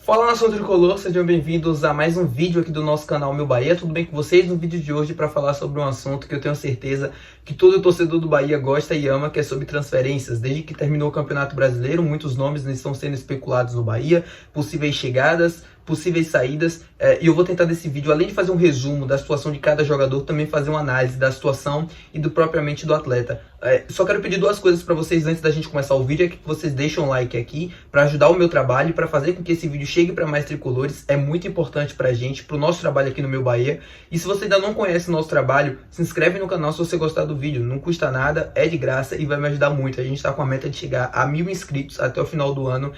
Fala, nação tricolor, sejam bem-vindos a mais um vídeo aqui do nosso canal Meu Bahia. Tudo bem com vocês? No vídeo de hoje para falar sobre um assunto que eu tenho certeza que todo torcedor do Bahia gosta e ama, que é sobre transferências. Desde que terminou o Campeonato Brasileiro, muitos nomes estão sendo especulados no Bahia, possíveis chegadas, possíveis saídas, e eu vou tentar nesse vídeo, além de fazer um resumo da situação de cada jogador, também fazer uma análise da situação e do propriamente do atleta. Só quero pedir duas coisas para vocês antes da gente começar o vídeo, é que vocês deixem um like aqui para ajudar o meu trabalho e para fazer com que esse vídeo chegue para mais tricolores. É muito importante para a gente, para o nosso trabalho aqui no Meu Bahia. E se você ainda não conhece o nosso trabalho, se inscreve no canal se você gostar do vídeo, não custa nada, é de graça e vai me ajudar muito. A gente está com a meta de chegar a 1000 inscritos até o final do ano.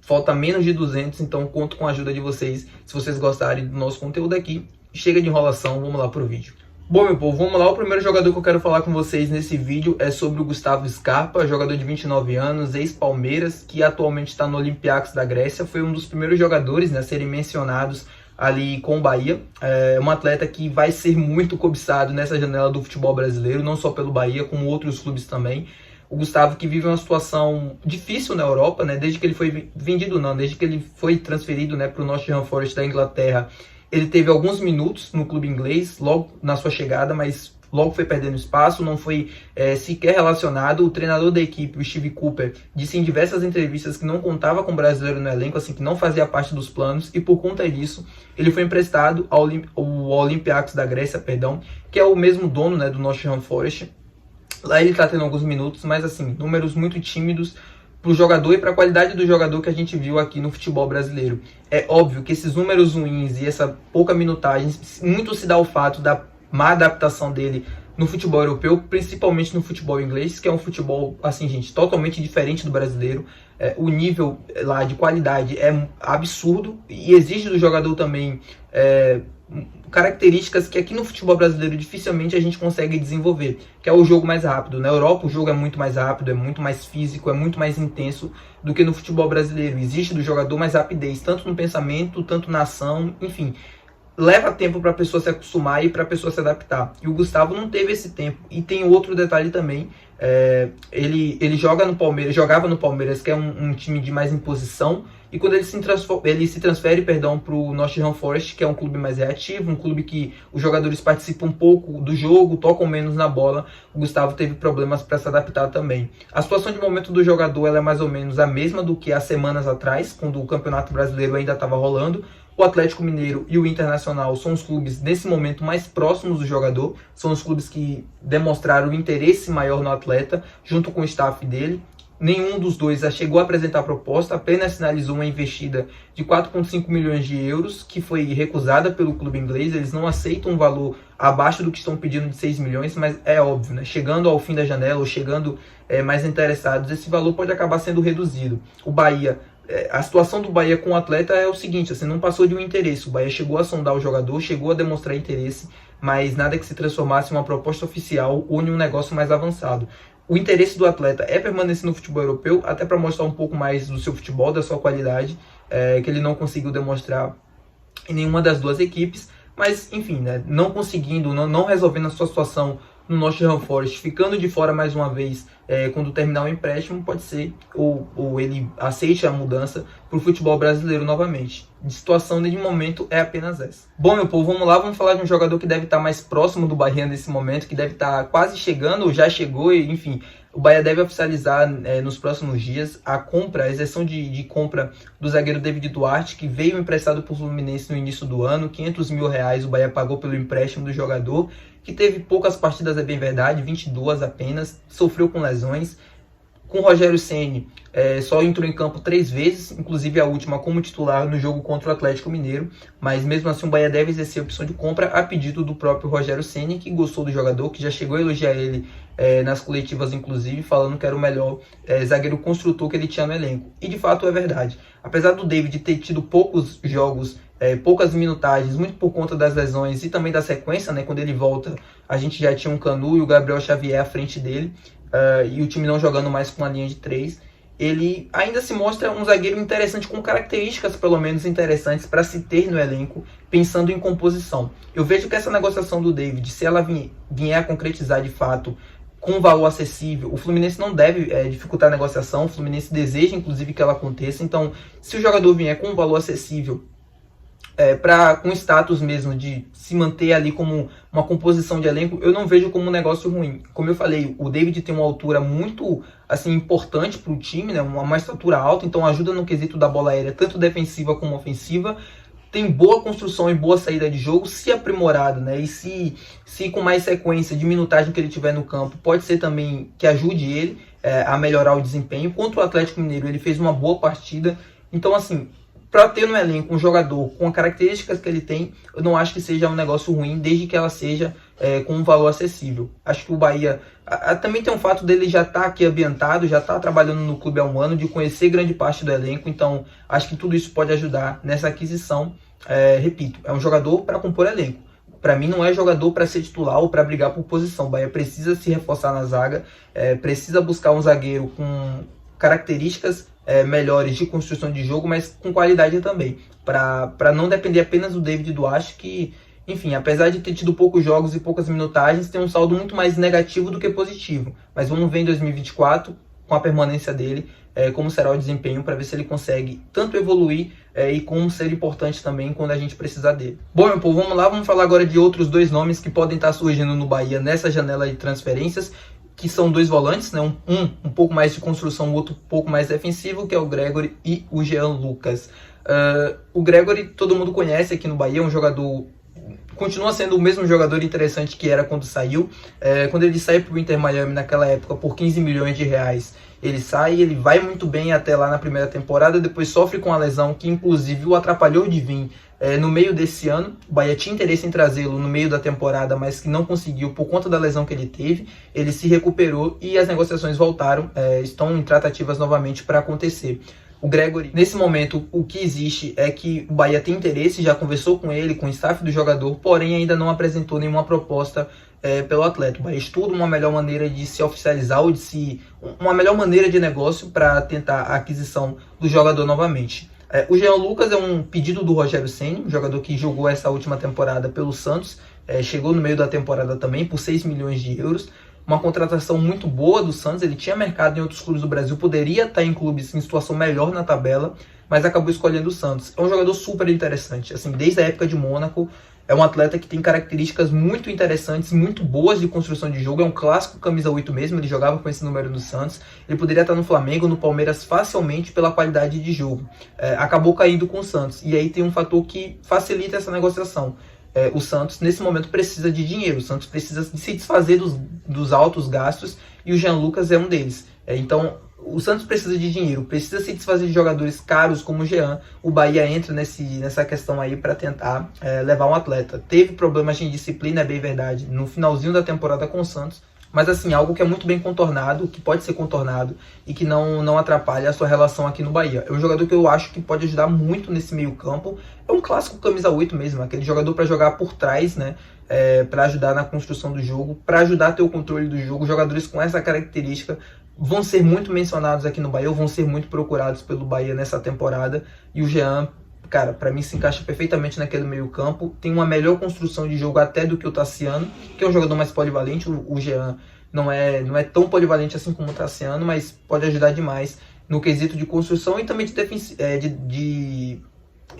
Falta menos de 200, então conto com a ajuda de vocês. Se vocês gostarem do nosso conteúdo aqui, chega de enrolação, vamos lá pro vídeo. Bom, meu povo, vamos lá. O primeiro jogador que eu quero falar com vocês nesse vídeo é sobre o Gustavo Scarpa, jogador de 29 anos, ex-Palmeiras, que atualmente está no Olympiacos da Grécia. Foi um dos primeiros jogadores a serem mencionados ali com o Bahia. É um atleta que vai ser muito cobiçado nessa janela do futebol brasileiro, não só pelo Bahia, como outros clubes também. O Gustavo, que vive uma situação difícil na Europa, né? Desde que ele foi vendido, desde que ele foi transferido, né, para o Nottingham Forest da Inglaterra. Ele teve alguns minutos no clube inglês, logo na sua chegada, mas logo foi perdendo espaço, não foi sequer relacionado. O treinador da equipe, o Steve Cooper, disse em diversas entrevistas que não contava com o brasileiro no elenco, assim, que não fazia parte dos planos, e por conta disso, ele foi emprestado ao Olympiacos da Grécia, que é o mesmo dono, né, do Nottingham Forest. Lá ele tá tendo alguns minutos, mas assim, números muito tímidos pro jogador e para a qualidade do jogador que a gente viu aqui no futebol brasileiro. É óbvio que esses números ruins e essa pouca minutagem, muito se dá ao fato da má adaptação dele no futebol europeu, principalmente no futebol inglês, que é um futebol, assim, gente, totalmente diferente do brasileiro. O nível lá de qualidade é absurdo e exige do jogador também características que aqui no futebol brasileiro dificilmente a gente consegue desenvolver, que é o jogo mais rápido. Na Europa o jogo é muito mais rápido, é muito mais físico, é muito mais intenso do que no futebol brasileiro. Existe do jogador mais rapidez, tanto no pensamento, tanto na ação, enfim. Leva tempo para a pessoa se acostumar e para a pessoa se adaptar. E o Gustavo não teve esse tempo. E tem outro detalhe também. Ele jogava no Palmeiras, que é um time de mais imposição. E quando ele se transfere para o Nottingham Forest, que é um clube mais reativo, um clube que os jogadores participam um pouco do jogo, tocam menos na bola, o Gustavo teve problemas para se adaptar também. A situação de momento do jogador ela é mais ou menos a mesma do que há semanas atrás, quando o Campeonato Brasileiro ainda estava rolando. O Atlético Mineiro e o Internacional são os clubes, nesse momento, mais próximos do jogador. São os clubes que demonstraram interesse maior no atleta, junto com o staff dele. Nenhum dos dois chegou a apresentar proposta, apenas sinalizou uma investida de 4,5 milhões de euros, que foi recusada pelo clube inglês. Eles não aceitam um valor abaixo do que estão pedindo de 6 milhões, mas é óbvio, né? Chegando ao fim da janela ou chegando mais interessados, esse valor pode acabar sendo reduzido. O Bahia... A situação do Bahia com o atleta é o seguinte, assim, não passou de um interesse. O Bahia chegou a sondar o jogador, chegou a demonstrar interesse, mas nada que se transformasse em uma proposta oficial ou em um negócio mais avançado. O interesse do atleta é permanecer no futebol europeu, até para mostrar um pouco mais do seu futebol, da sua qualidade, que ele não conseguiu demonstrar em nenhuma das duas equipes. Mas, enfim, né, não conseguindo, não resolvendo a sua situação no Nottingham Forest, ficando de fora mais uma vez quando terminar o empréstimo, pode ser, ou ele aceite a mudança para o futebol brasileiro novamente. A situação de momento é apenas essa. Bom, meu povo, vamos lá, vamos falar de um jogador que deve estar mais próximo do Bahia nesse momento, que deve estar quase chegando, ou já chegou, e enfim, o Bahia deve oficializar nos próximos dias a exceção de compra do zagueiro David Duarte, que veio emprestado por Fluminense no início do ano. R$500 mil o Bahia pagou pelo empréstimo do jogador, que teve poucas partidas, é bem verdade, 22 apenas, sofreu com lesões. Com o Rogério Ceni, só entrou em campo 3 vezes, inclusive a última como titular no jogo contra o Atlético Mineiro, mas mesmo assim o Bahia deve exercer a opção de compra a pedido do próprio Rogério Ceni, que gostou do jogador, que já chegou a elogiar ele nas coletivas, inclusive, falando que era o melhor zagueiro construtor que ele tinha no elenco. E de fato é verdade. Apesar do David ter tido poucos jogos, poucas minutagens, muito por conta das lesões e também da sequência, né? Quando ele volta, a gente já tinha um Canu e o Gabriel Xavier à frente dele, e o time não jogando mais com a linha de 3. Ele ainda se mostra um zagueiro interessante, com características pelo menos interessantes para se ter no elenco, pensando em composição. Eu vejo que essa negociação do David, se ela vier a concretizar de fato, com valor acessível. O Fluminense não deve dificultar a negociação, o Fluminense deseja inclusive que ela aconteça. Então, se o jogador vier com um valor acessível, com status mesmo de se manter ali como uma composição de elenco, eu não vejo como um negócio ruim. Como eu falei, o David tem uma altura muito assim importante para o time, né? Uma estatura alta, então ajuda no quesito da bola aérea, tanto defensiva como ofensiva. Tem boa construção e boa saída de jogo, se aprimorado, né? E se com mais sequência de minutagem que ele tiver no campo, pode ser também que ajude ele a melhorar o desempenho. Contra o Atlético Mineiro, ele fez uma boa partida. Então, assim, para ter no elenco um jogador com as características que ele tem, eu não acho que seja um negócio ruim, desde que ela seja com um valor acessível. Acho que o Bahia também tem um fato dele já estar aqui ambientado, já estar trabalhando no clube há um ano, de conhecer grande parte do elenco, então acho que tudo isso pode ajudar nessa aquisição. Repito, é um jogador para compor elenco. Para mim não é jogador para ser titular ou para brigar por posição. O Bahia precisa se reforçar na zaga, precisa buscar um zagueiro com características melhores de construção de jogo, mas com qualidade também, para não depender apenas do David Duarte, que, enfim, apesar de ter tido poucos jogos e poucas minutagens, tem um saldo muito mais negativo do que positivo. Mas vamos ver em 2024, com a permanência dele, como será o desempenho, para ver se ele consegue tanto evoluir e como ser importante também quando a gente precisar dele. Bom, meu povo, vamos lá, vamos falar agora de outros dois nomes que podem estar surgindo no Bahia nessa janela de transferências, que são dois volantes, né? Um pouco mais de construção, o outro um pouco mais defensivo, que é o Gregory e o Jean Lucas. O Gregory todo mundo conhece aqui no Bahia, é um jogador, continua sendo o mesmo jogador interessante que era quando saiu. Quando ele sai para o Inter Miami naquela época por 15 milhões de reais, ele sai, ele vai muito bem até lá na primeira temporada, depois sofre com a lesão que inclusive o atrapalhou de vir no meio desse ano. O Bahia tinha interesse em trazê-lo no meio da temporada, mas que não conseguiu por conta da lesão que ele teve. Ele se recuperou e as negociações voltaram, estão em tratativas novamente para acontecer. O Gregory, nesse momento, o que existe é que o Bahia tem interesse, já conversou com ele, com o staff do jogador, porém ainda não apresentou nenhuma proposta pelo atleta. O Bahia estuda uma melhor maneira de se oficializar ou uma melhor maneira de negócio para tentar a aquisição do jogador novamente. O Jean Lucas é um pedido do Rogério Ceni, um jogador que jogou essa última temporada pelo Santos, chegou no meio da temporada também por 6 milhões de euros. Uma contratação muito boa do Santos, ele tinha mercado em outros clubes do Brasil, poderia estar em clubes em situação melhor na tabela, mas acabou escolhendo o Santos. É um jogador super interessante, assim, desde a época de Mônaco, é um atleta que tem características muito interessantes, muito boas de construção de jogo, é um clássico camisa 8 mesmo, ele jogava com esse número no Santos, ele poderia estar no Flamengo, no Palmeiras facilmente pela qualidade de jogo. Acabou caindo com o Santos, e aí tem um fator que facilita essa negociação. O Santos, nesse momento, precisa de dinheiro. O Santos precisa se desfazer dos altos gastos e o Jean Lucas é um deles. Então, o Santos precisa de dinheiro, precisa se desfazer de jogadores caros como o Jean. O Bahia entra nessa questão aí para tentar levar um atleta. Teve problemas de indisciplina, é bem verdade, no finalzinho da temporada com o Santos. Mas assim, algo que é muito bem contornado, que pode ser contornado e que não atrapalha a sua relação aqui no Bahia. É um jogador que eu acho que pode ajudar muito nesse meio campo. É um clássico camisa 8 mesmo, aquele jogador para jogar por trás, né? Para ajudar na construção do jogo, para ajudar a ter o controle do jogo. Jogadores com essa característica vão ser muito mencionados aqui no Bahia, ou vão ser muito procurados pelo Bahia nessa temporada. E o Jean, cara, para mim se encaixa perfeitamente naquele meio campo, tem uma melhor construção de jogo até do que o Tassiano, que é um jogador mais polivalente. O Jean não é tão polivalente assim como o Tassiano, mas pode ajudar demais no quesito de construção e também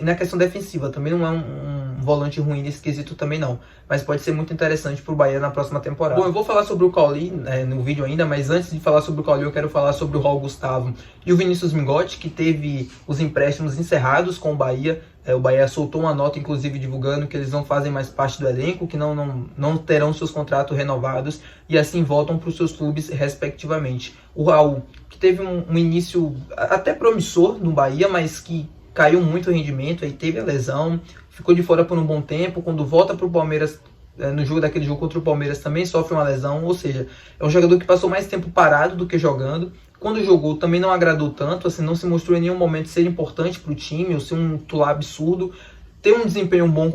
na questão defensiva. Também não é um volante ruim nesse quesito também não, mas pode ser muito interessante para o Bahia na próxima temporada. Bom, eu vou falar sobre o Cauli no vídeo ainda, mas antes de falar sobre o Cauli eu quero falar sobre o Raul Gustavo e o Vinícius Mingotti, que teve os empréstimos encerrados com o Bahia. O Bahia soltou uma nota, inclusive, divulgando que eles não fazem mais parte do elenco, que não terão seus contratos renovados e assim voltam para os seus clubes respectivamente. O Raul, que teve um início até promissor no Bahia, mas que caiu muito o rendimento, aí teve a lesão, ficou de fora por um bom tempo. Quando volta para o Palmeiras, daquele jogo contra o Palmeiras, também sofre uma lesão, ou seja, é um jogador que passou mais tempo parado do que jogando. Quando jogou também não agradou tanto, assim, não se mostrou em nenhum momento ser importante para o time, ou ser um titular absurdo. Ter um desempenho bom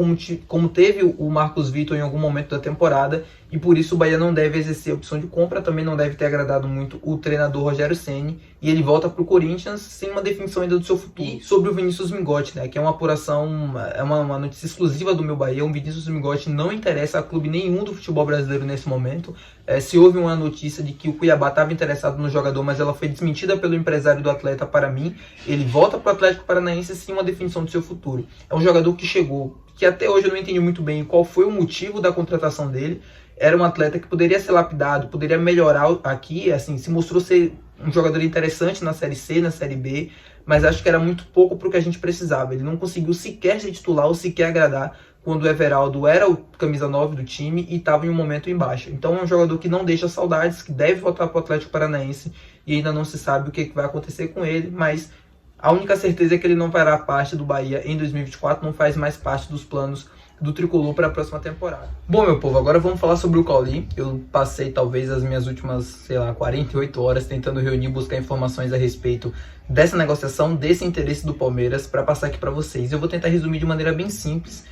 como teve o Marcos Vitor em algum momento da temporada, e por isso o Bahia não deve exercer a opção de compra, também não deve ter agradado muito o treinador Rogério Ceni, e ele volta para o Corinthians sem uma definição ainda do seu futuro. E sobre o Vinícius Mingotti, né, que é uma apuração, é uma notícia exclusiva do Meu Bahia. O Vinícius Mingotti não interessa a clube nenhum do futebol brasileiro nesse momento. Se houve uma notícia de que o Cuiabá estava interessado no jogador, mas ela foi desmentida pelo empresário do atleta para mim, ele volta para o Atlético Paranaense sem uma definição do seu futuro. É um jogador que chegou, que até hoje eu não entendi muito bem qual foi o motivo da contratação dele. Era um atleta que poderia ser lapidado, poderia melhorar aqui, assim, se mostrou ser um jogador interessante na Série C, na Série B, mas acho que era muito pouco para o que a gente precisava. Ele não conseguiu sequer ser titular ou sequer agradar quando o Everaldo era o camisa 9 do time e estava em um momento em baixa. Então é um jogador que não deixa saudades, que deve voltar para o Atlético Paranaense e ainda não se sabe o que vai acontecer com ele, mas a única certeza é que ele não fará parte do Bahia em 2024, não faz mais parte dos planos do Tricolor para a próxima temporada. Bom, meu povo, agora vamos falar sobre o Cauli. Eu passei talvez as minhas últimas, 48 horas tentando reunir, buscar informações a respeito dessa negociação, desse interesse do Palmeiras, para passar aqui para vocês. Eu vou tentar resumir de maneira bem simples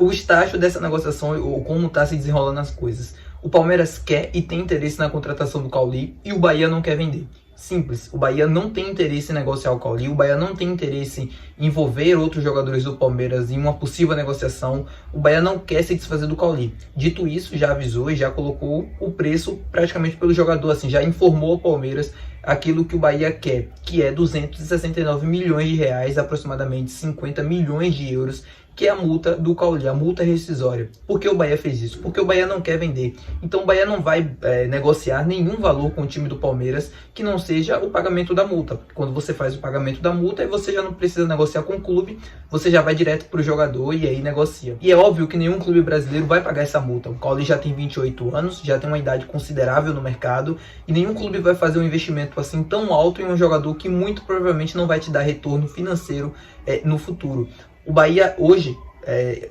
o estágio dessa negociação ou como está se desenrolando as coisas. O Palmeiras quer e tem interesse na contratação do Cauli e o Bahia não quer vender. Simples, o Bahia não tem interesse em negociar o Cauli, o Bahia não tem interesse em envolver outros jogadores do Palmeiras em uma possível negociação, o Bahia não quer se desfazer do Cauli. Dito isso, já avisou e já colocou o preço praticamente pelo jogador, assim, já informou ao Palmeiras aquilo que o Bahia quer, que é 269 milhões de reais, aproximadamente 50 milhões de euros, que é a multa do Cauli, a multa rescisória. Por que o Bahia fez isso? Porque o Bahia não quer vender. Então o Bahia não vai negociar nenhum valor com o time do Palmeiras que não seja o pagamento da multa. Quando você faz o pagamento da multa, aí você já não precisa negociar com o clube, você já vai direto para o jogador e aí negocia. E é óbvio que nenhum clube brasileiro vai pagar essa multa. O Cauli já tem 28 anos, já tem uma idade considerável no mercado, e nenhum clube vai fazer um investimento assim tão alto em um jogador que muito provavelmente não vai te dar retorno financeiro no futuro. O Bahia hoje,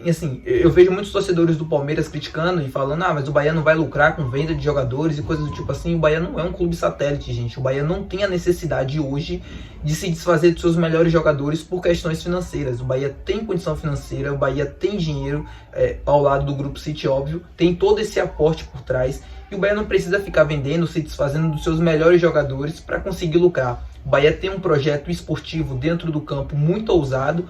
assim, eu vejo muitos torcedores do Palmeiras criticando e falando, mas o Bahia não vai lucrar com venda de jogadores e coisas do tipo assim. O Bahia não é um clube satélite, gente. O Bahia não tem a necessidade hoje de se desfazer de seus melhores jogadores por questões financeiras. O Bahia tem condição financeira, o Bahia tem dinheiro ao lado do Grupo City, óbvio, tem todo esse aporte por trás. E o Bahia não precisa ficar vendendo, se desfazendo dos seus melhores jogadores para conseguir lucrar. O Bahia tem um projeto esportivo dentro do campo muito ousado,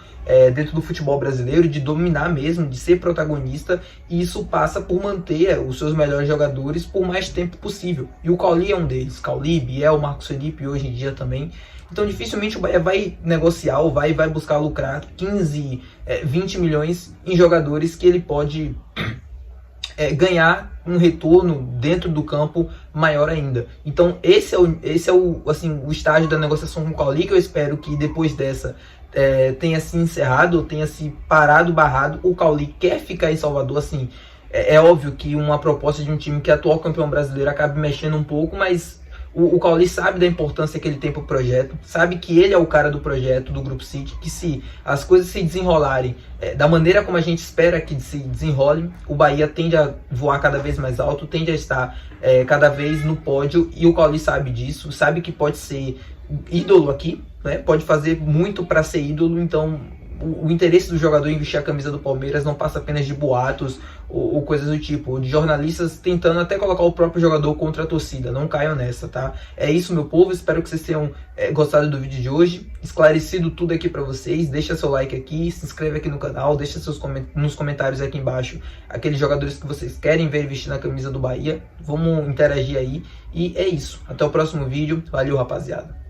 dentro do futebol brasileiro, de dominar mesmo, de ser protagonista, e isso passa por manter os seus melhores jogadores por mais tempo possível. E o Cauli é um deles. Cauli, Biel, Marcos Felipe hoje em dia também. Então dificilmente o Bahia vai negociar ou vai buscar lucrar 15, 20 milhões em jogadores que ele pode ganhar um retorno dentro do campo maior ainda. Então esse é o estágio da negociação com o Cauli, que eu espero que depois dessa tenha se encerrado, tenha se parado, barrado. O Cauli quer ficar em Salvador, assim, é óbvio que uma proposta de um time que é atual campeão brasileiro acaba mexendo um pouco, mas o Cauli sabe da importância que ele tem para o projeto, sabe que ele é o cara do projeto, do Grupo City, que se as coisas se desenrolarem da maneira como a gente espera que se desenrolem, o Bahia tende a voar cada vez mais alto, tende a estar cada vez no pódio, e o Cauli sabe disso, sabe que pode ser ídolo aqui, né? Pode fazer muito para ser ídolo. Então o interesse do jogador em vestir a camisa do Palmeiras não passa apenas de boatos ou coisas do tipo, de jornalistas tentando até colocar o próprio jogador contra a torcida. Não caiam nessa, tá? É isso, meu povo. Espero que vocês tenham gostado do vídeo de hoje, esclarecido tudo aqui pra vocês. Deixa seu like aqui, se inscreve aqui no canal, deixa nos comentários aqui embaixo aqueles jogadores que vocês querem ver vestindo a camisa do Bahia. Vamos interagir aí. E é isso. Até o próximo vídeo. Valeu, rapaziada.